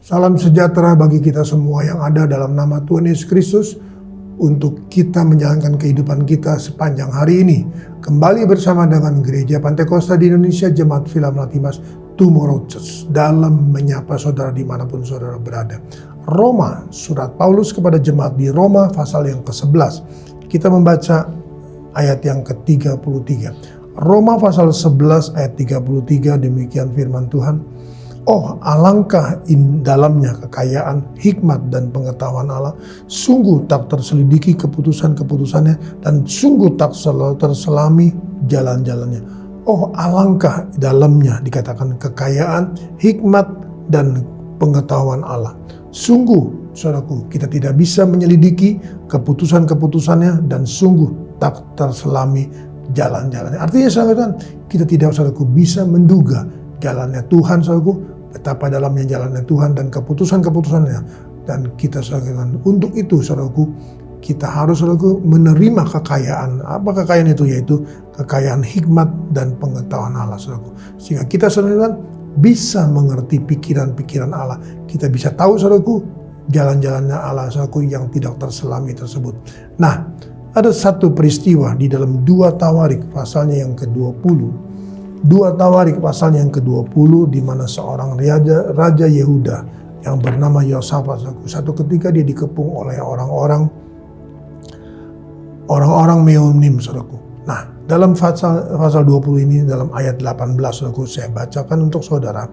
Salam sejahtera bagi kita semua yang ada dalam nama Tuhan Yesus Kristus untuk kita menjalankan kehidupan kita sepanjang hari ini. Kembali bersama dengan Gereja Pantai Kosta di Indonesia, Jemaat Villa Melati Mas, Tomorrow Church, dalam menyapa saudara dimanapun saudara berada. Roma, surat Paulus kepada jemaat di Roma, pasal yang ke-11. Kita membaca ayat yang ke-33. Roma pasal 11 ayat 33, demikian firman Tuhan. Oh, alangkah dalamnya kekayaan, hikmat dan pengetahuan Allah. Sungguh tak terselidiki keputusan-keputusannya dan sungguh tak terselami jalan-jalannya. Oh, alangkah dalamnya dikatakan kekayaan, hikmat dan pengetahuan Allah. Sungguh, saudaraku, kita tidak bisa menyelidiki keputusan-keputusannya dan sungguh tak terselami jalan-jalannya. Artinya, saudara, kita tidak, saudaraku, bisa menduga jalannya Tuhan, saudaraku, betapa dalamnya jalannya Tuhan dan keputusan-keputusannya. Dan kita, saudara, untuk itu, saudaraku, kita harus, saudaraku, menerima kekayaan. Apa kekayaan itu? Yaitu kekayaan hikmat dan pengetahuan Allah, saudaraku. Sehingga kita, saudara, bisa mengerti pikiran-pikiran Allah. Kita bisa tahu, saudaraku, jalan-jalannya Allah, saudaraku, yang tidak terselami tersebut. Nah, ada satu peristiwa di dalam 2 Tawarik pasalnya yang ke-20. 2 Tawarik pasal yang ke-20, di mana seorang raja Yehuda yang bernama Yosafat, satu ketika dia dikepung oleh orang-orang Meonim, saudaraku. Nah, dalam pasal 20 ini, dalam ayat 18, saudaraku, saya bacakan untuk saudara.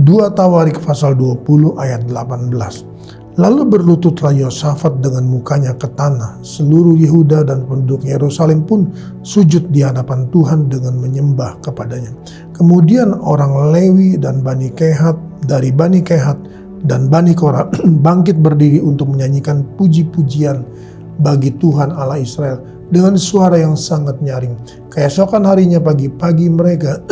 2 Tawarik pasal 20 ayat 18. Lalu berlututlah Yosafat dengan mukanya ke tanah. Seluruh Yehuda dan penduduk Yerusalem pun sujud di hadapan Tuhan dengan menyembah kepadanya. Kemudian orang Lewi dan Bani Kehat dari Bani Kehat dan Bani Korah bangkit berdiri untuk menyanyikan puji-pujian bagi Tuhan Allah Israel dengan suara yang sangat nyaring. Keesokan harinya pagi-pagi mereka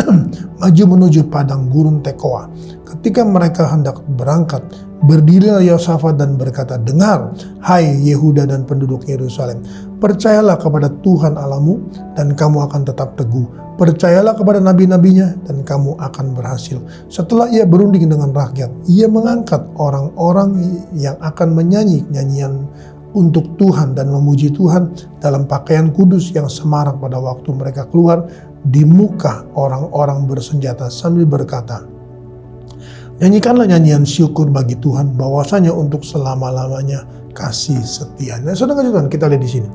maju menuju padang gurun Tekoa. Ketika mereka hendak berangkat, berdirilah Yosafat dan berkata, "Dengar, hai Yehuda dan penduduk Yerusalem, percayalah kepada Tuhan Allahmu dan kamu akan tetap teguh. Percayalah kepada nabi-nabinya dan kamu akan berhasil." Setelah ia berunding dengan rakyat, ia mengangkat orang-orang yang akan menyanyi nyanyian untuk Tuhan dan memuji Tuhan dalam pakaian kudus yang semarak pada waktu mereka keluar di muka orang-orang bersenjata sambil berkata, "Nyanyikanlah nyanyian syukur bagi Tuhan, bahwasanya untuk selama-lamanya kasih setia." Nah, saudara, kita lihat di sini.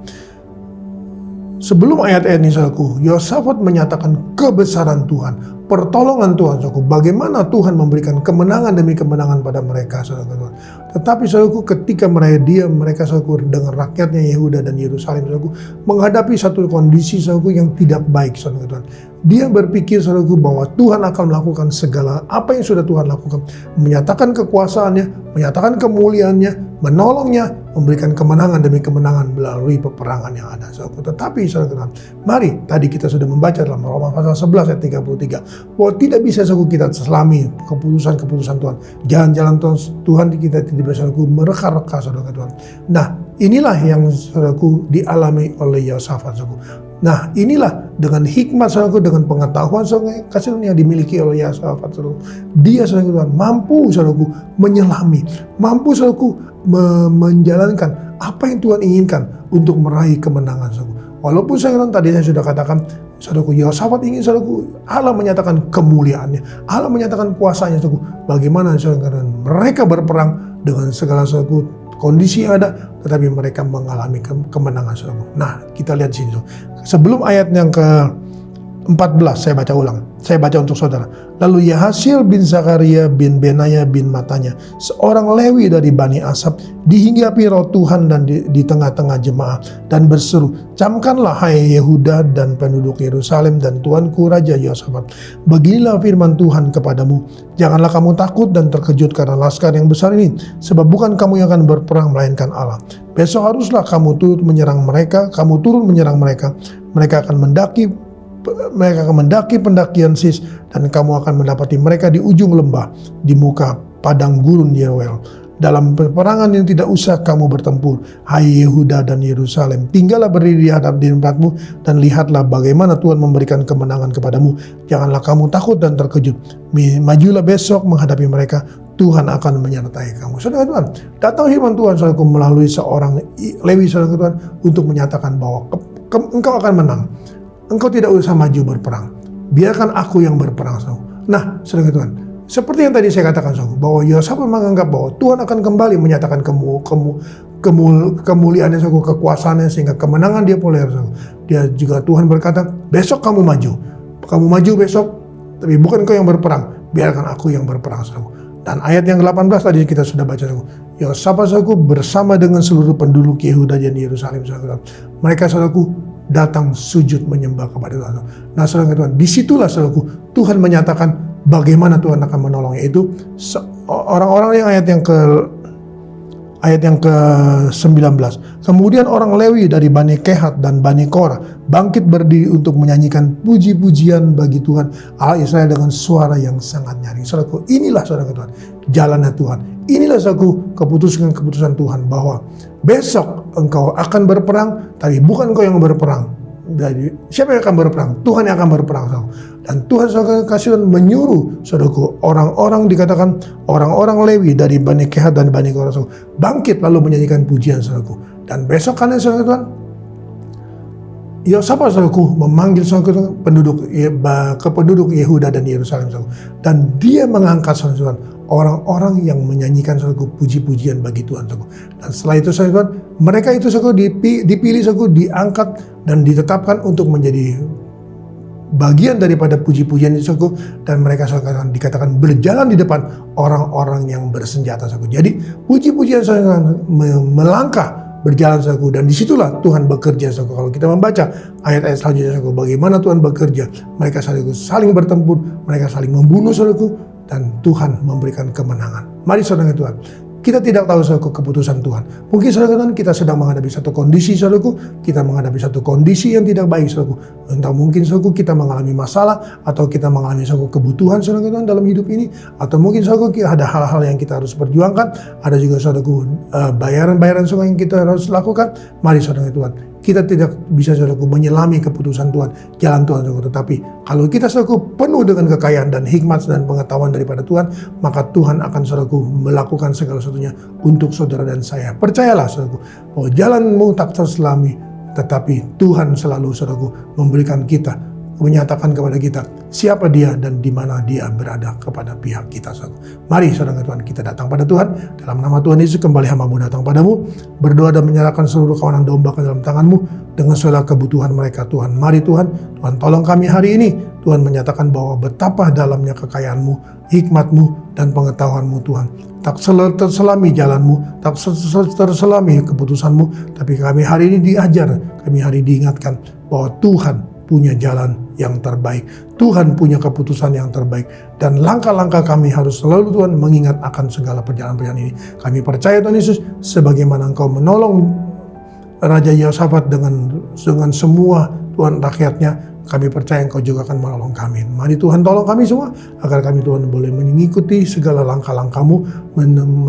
Sebelum ayat-ayat ini, saudaraku, Yosafat menyatakan kebesaran Tuhan, pertolongan Tuhan, saudaraku. Bagaimana Tuhan memberikan kemenangan demi kemenangan pada mereka, saudaraku. Tetapi, saudaraku, ketika mereka, saudaraku, dengan rakyatnya Yehuda dan Yerusalem, saudaraku, menghadapi satu kondisi, saudaraku, yang tidak baik, saudaraku. Dia berpikir, saudaraku, bahwa Tuhan akan melakukan segala apa yang sudah Tuhan lakukan. Menyatakan kekuasaannya, menyatakan kemuliaannya, menolongnya, memberikan kemenangan demi kemenangan melalui peperangan yang ada, saudaraku. Tetapi, saudaraku, mari, tadi kita sudah membaca dalam Roma pasal 11 ayat 33, bahwa tidak bisa, saudaraku, kita selami keputusan-keputusan Tuhan. Jalan-jalan Tuhan kita tidak bisa, saudaraku, mereka-reka, saudaraku Tuhan. Nah, inilah yang, saudaraku, dialami oleh Yosafat, saudaraku. Nah, inilah dengan hikmat, saudaraku, dengan pengetahuan, saudaraku, kasih yang dimiliki oleh Yosafat, saudaraku. Dia, saudaraku, mampu, saudaraku, menyelami, mampu, saudaraku, menjalankan apa yang Tuhan inginkan untuk meraih kemenangan, saudaraku. Walaupun, saudaraku, tadi saya sudah katakan, saudaraku, Yosafat ingin, saudaraku, Allah menyatakan kemuliaannya, Allah menyatakan kuasanya, saudaraku. Bagaimana, saudaraku, mereka berperang dengan segala, saudaraku, kondisi yang ada, tetapi mereka mengalami kemenangan, saudaraku. Nah, kita lihat sini, saudaraku. Sebelum ayat yang ke-14, saya baca ulang. Saya baca untuk saudara. Lalu Yahasiel bin Zakaria bin Benaya bin Matanya, seorang Lewi dari Bani Asaf, dihinggapi roh Tuhan dan di tengah-tengah jemaah dan berseru, "Camkanlah hai Yehuda dan penduduk Yerusalem dan tuanku Raja Yosafat. Beginilah firman Tuhan kepadamu, janganlah kamu takut dan terkejut karena laskar yang besar ini, sebab bukan kamu yang akan berperang melainkan Allah. Besok haruslah kamu turun menyerang mereka, mereka akan mendaki pendakian Sis, dan kamu akan mendapati mereka di ujung lembah, di muka padang gurun Yeruel. dalam peperangan yang tidak usah kamu bertempur. Hai Yehuda dan Yerusalem, tinggallah berdiri di tempatmu dan lihatlah bagaimana Tuhan memberikan kemenangan kepadamu. Janganlah kamu takut dan terkejut. Majulah besok menghadapi mereka. Tuhan akan menyertai kamu. Saudara Tuhan, datang firman Tuhan saudaraku melalui seorang Lewi saudara Tuhan untuk menyatakan bahwa engkau akan menang. Engkau tidak usah maju berperang. Biarkan aku yang berperang saudara. Nah, saudara Tuhan, seperti yang tadi saya katakan saudara, bahwa Yosafat menganggap bahwa Tuhan akan kembali menyatakan kemuliaannya saudara, kekuasaannya sehingga kemenangan dia boleh saudara. Dia juga Tuhan berkata, besok kamu maju besok, tapi bukan kau yang berperang, biarkan aku yang berperang saudara. Dan ayat yang 18 tadi kita sudah baca. Yosafat saudaraku bersama dengan seluruh penduduk Yehuda dan Yerusalem saudara. Mereka saudaraku datang sujud menyembah kepada Tuhan. Nah saudara Tuhan, disitulah saudaraku Tuhan menyatakan bagaimana Tuhan akan menolong, yaitu orang-orang yang ayat yang ke-19. Kemudian orang Lewi dari Bani Kehat dan Bani Korah bangkit berdiri untuk menyanyikan puji-pujian bagi Tuhan Allah Israel dengan suara yang sangat nyaring. Saudaraku, inilah saudara Tuhan, jalannya Tuhan. Inilah saudaraku keputusan Tuhan bahwa besok engkau akan berperang, tapi bukan engkau yang berperang. Jadi siapa yang akan berperang? Tuhan yang akan berperang. Dan Tuhan saudara kasih menyuruh saudaraku orang-orang dikatakan orang-orang Lewi dari Bani Kehat dan Bani Korah bangkit lalu menyanyikan pujian saudaraku. Dan besok kan saudara Tuhan, Yosafat saudaraku memanggil saudaraku penduduk Yehuda dan Yerusalem saudaraku. Dan dia mengangkat saudara orang-orang yang menyanyikan saudaraku puji-pujian bagi Tuhan saudaraku. Dan setelah itu saudaraku, mereka itu saudaraku dipilih saudaraku, diangkat dan ditetapkan untuk menjadi bagian daripada puji-pujian itu saudaraku, dan mereka saudaraku dikatakan berjalan di depan orang-orang yang bersenjata saudaraku. Jadi puji-pujian saudaraku melangkah berjalan saudaraku, dan disitulah Tuhan bekerja saudaraku. Kalau kita membaca ayat-ayat selanjutnya saudaraku, bagaimana Tuhan bekerja, mereka saudaraku saling bertempur, mereka saling membunuh saudaraku, dan Tuhan memberikan kemenangan. Mari saudara Tuhan, kita tidak tahu saudaraku keputusan Tuhan. Mungkin saudara Tuhan kita sedang menghadapi satu kondisi saudaraku, kita menghadapi satu kondisi yang tidak baik saudaraku. Entah mungkin saudaraku kita mengalami masalah, atau kita mengalami saudaraku kebutuhan saudara Tuhan dalam hidup ini, atau mungkin saudaraku ada hal-hal yang kita harus perjuangkan, ada juga saudaraku bayaran-bayaran saudara yang kita harus lakukan. Mari saudara Tuhan, kita tidak bisa saudaraku menyelami keputusan Tuhan, jalan Tuhan saudaraku. Tetapi kalau kita saudaraku penuh dengan kekayaan dan hikmat dan pengetahuan daripada Tuhan, maka Tuhan akan saudaraku melakukan segala sesuatunya untuk saudara dan saya. Percayalah saudaraku, bahwa jalanmu tak terselami, tetapi Tuhan selalu saudaraku memberikan kita, menyatakan kepada kita siapa dia dan di mana dia berada kepada pihak kita. Mari saudara Tuhan, kita datang pada Tuhan dalam nama Tuhan Yesus. Kembali hamba-Mu datang padamu, berdoa dan menyerahkan seluruh kawanan domba ke dalam tangan-Mu dengan segala kebutuhan mereka Tuhan. Mari Tuhan, Tuhan tolong kami hari ini. Tuhan menyatakan bahwa betapa dalamnya kekayaan-Mu, hikmat-Mu dan pengetahuan-Mu Tuhan. Tak terselami jalan-Mu, tak terselami keputusan-Mu, tapi kami hari ini diajar, kami hari ini diingatkan bahwa Tuhan punya jalan yang terbaik. Tuhan punya keputusan yang terbaik. Dan langkah-langkah kami harus selalu Tuhan mengingat akan segala perjalanan-perjalanan ini. Kami percaya Tuhan Yesus, sebagaimana Engkau menolong Raja Yosafat dengan semua Tuhan rakyatnya, kami percaya Engkau juga akan menolong kami. Mari Tuhan tolong kami semua, agar kami Tuhan boleh mengikuti segala langkah-langkah-Mu,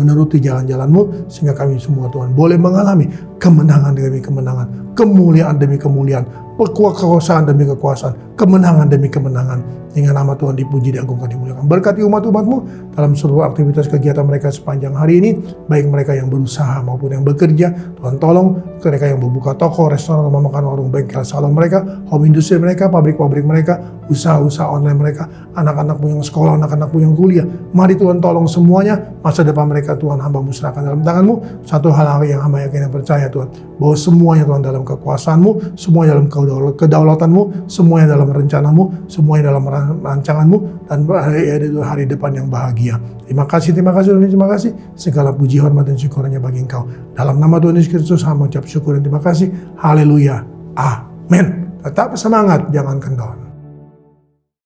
menuruti jalan-jalan-Mu, sehingga kami semua Tuhan boleh mengalami kemenangan demi kemenangan, kemuliaan demi kemuliaan, kekuasaan demi kekuasaan, kemenangan demi kemenangan, hingga nama Tuhan dipuji, diagungkan, dimuliakan. Berkati umat-umat-Mu dalam seluruh aktivitas kegiatan mereka sepanjang hari ini, baik mereka yang berusaha maupun yang bekerja. Tuhan tolong mereka yang membuka toko, restoran, rumah makan, warung, bengkel, salon mereka, home industry mereka, pabrik-pabrik mereka, usaha-usaha online mereka, anak-anakmu yang sekolah, anak-anakmu yang kuliah. Mari Tuhan tolong semuanya, masa depan mereka Tuhan hamba-Mu serahkan dalam tangan-Mu. Satu hal yang hamba yakin dan percaya Tuhan, bahwa semuanya Tuhan dalam kekuasaan-Mu, semuanya dalam kedaulatan-Mu, semuanya dalam rencana-Mu, semuanya dalam rancangan-Mu, dan hari depan yang bahagia. Terima kasih Tuhan, terima kasih. Segala puji, hormat, dan syukurnya bagi Engkau. Dalam nama Tuhan Yesus Kristus, hamba ucap syukur dan terima kasih. Haleluya. Amin. Tetap semangat, jangan kendor.